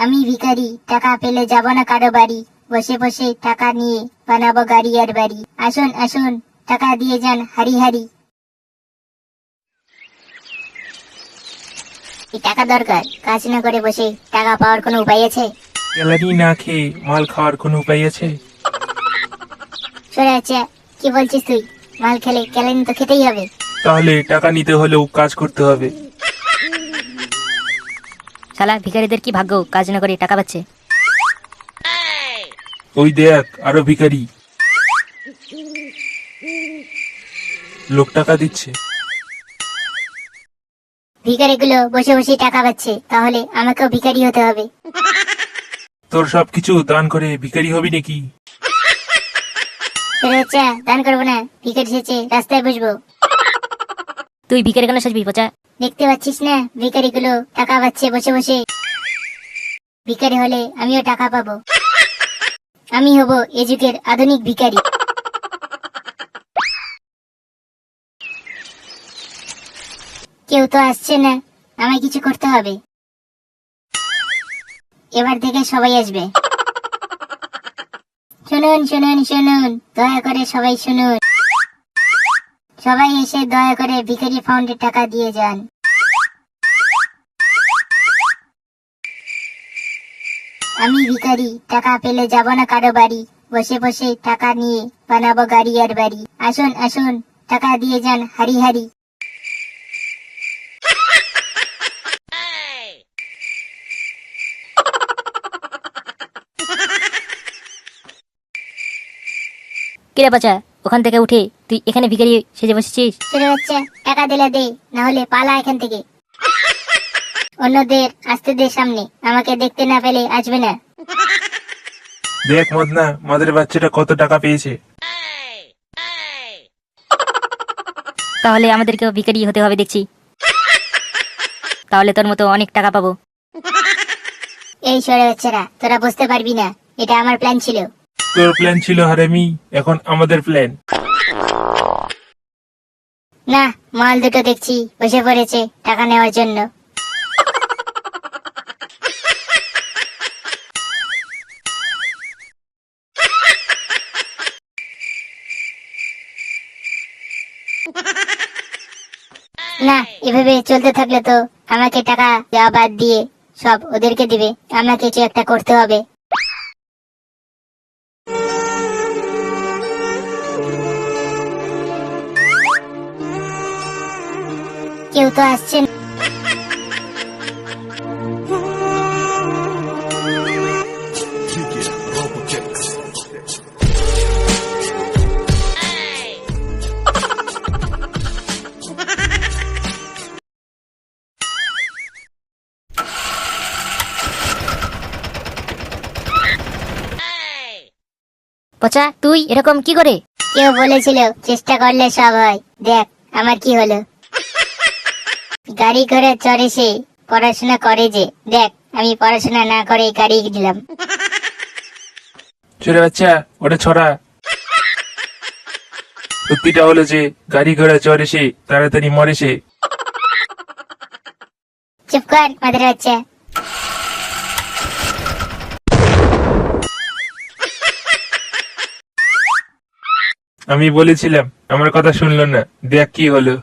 আমি ভিখারি, টাকা পেলে যাব না কারো বাড়ি, বসে বসে টাকা নিয়ে বানাবো গাড়ি আর বাড়ি। আসুন আসুন, টাকা দিয়ে যান হারি হারি। এই টাকা দরকার, কাজ না করে বসে টাকা পাওয়ার কোনো উপায় আছে? কেলানি না খেয়ে মাল খাওয়ার কোনো উপায় আছে? সরে আছে, কি বলছিস তুই? মাল খেলে কেলানি তো খেতেই হবে। তাহলে টাকা নিতে হলেও কাজ করতে হবে। শালা ভিখারিদের কি ভাগ্য, কাজ না করে টাকা পাচ্ছে। ওই দেখ আরো ভিখারি, লোক টাকা দিচ্ছে। ভিখারিগুলো বসে বসে টাকা পাচ্ছে, তাহলে আমাকেও ভিখারি হতে হবে। তোর সবকিছু দান করে ভিখারি হবি নাকি? সরে হচ্ছে, দান করবো না, ভিখারি সেচে রাস্তায় বসবো। তুই ভিখারি কেন সাজবি পচা? দেখতে পাচ্ছিস না ভিখারিগুলো টাকা পাচ্ছে বসে বসে। ভিখারি হলে আমিও টাকা পাবো। আমি হব এ যুগের আধুনিক ভিখারি। কেউ তো আসছে না, আমায় কিছু করতে হবে। এবার থেকে সবাই আসবে। শুনুন শুনুন শুনুন, দয়া করে সবাই শুনুন। সবাই এসে দয়া করে ভিখারি ফাউন্ডে টাকা দিয়ে যান। আমি ভিখারি, টাকা পেলে যাব না কারো বাড়ি, বসে বসে টাকা নিয়ে বানাবো গাড়ি আর বাড়ি। আসুন আসুন, টাকা দিয়ে যান হারি হারি। কিরে পচা, ওখান থেকে উঠে তুই এখানে ভিখারি সেজে বসেছিস? ছেলে বাচ্চা, টাকা দিলে দে, না হলে পালা এখান থেকে। অন্যদের আসতে দে সামনে, আমাকে দেখতে না পেলে আসবে না। দেখ মদনা, মাদের বাচ্চাটা কত টাকা পেয়েছে। তাহলে আমাদেরকেও ভিখারি হতে হবে দেখছি। তাহলে তোর মতো অনেক টাকা পাবো। এই সরে বাচ্চারা, তোরা বুঝতে পারবি না, এটা আমার প্ল্যান ছিল। তোর প্ল্যান ছিল হারামি, এখন আমাদের প্ল্যান। না, মাল দুটো দেখছি বসে পড়েছে টাকা নেওয়ার জন্য। না, এভাবে চলতে থাকলে তো আমাকে টাকা দেওয়া বাদ দিয়ে সব ওদেরকে দিবে। আমাকে কিছু একটা করতে হবে। কেউ তো আসছে না। পচা, তুই এরকম কি করে? কেউ বলেছিল চেষ্টা করলে সব হয়, দেখ আমার কি হলো। গাড়ি করে চড়ে সে পড়াশোনা করে যে, দেখ আমি পড়াশোনা না করে গাড়ি দিলাম। ছোট বাচ্চা, ওটা ছড়া। সত্যিটা হলো যে গাড়ি ঘোড়া চড়ে সে তাড়াতাড়ি মরে সে। চুপ কর মাদের বাচ্চা। আমি বলেছিলাম, আমার কথা শুনলো না, দেখ কি হলো।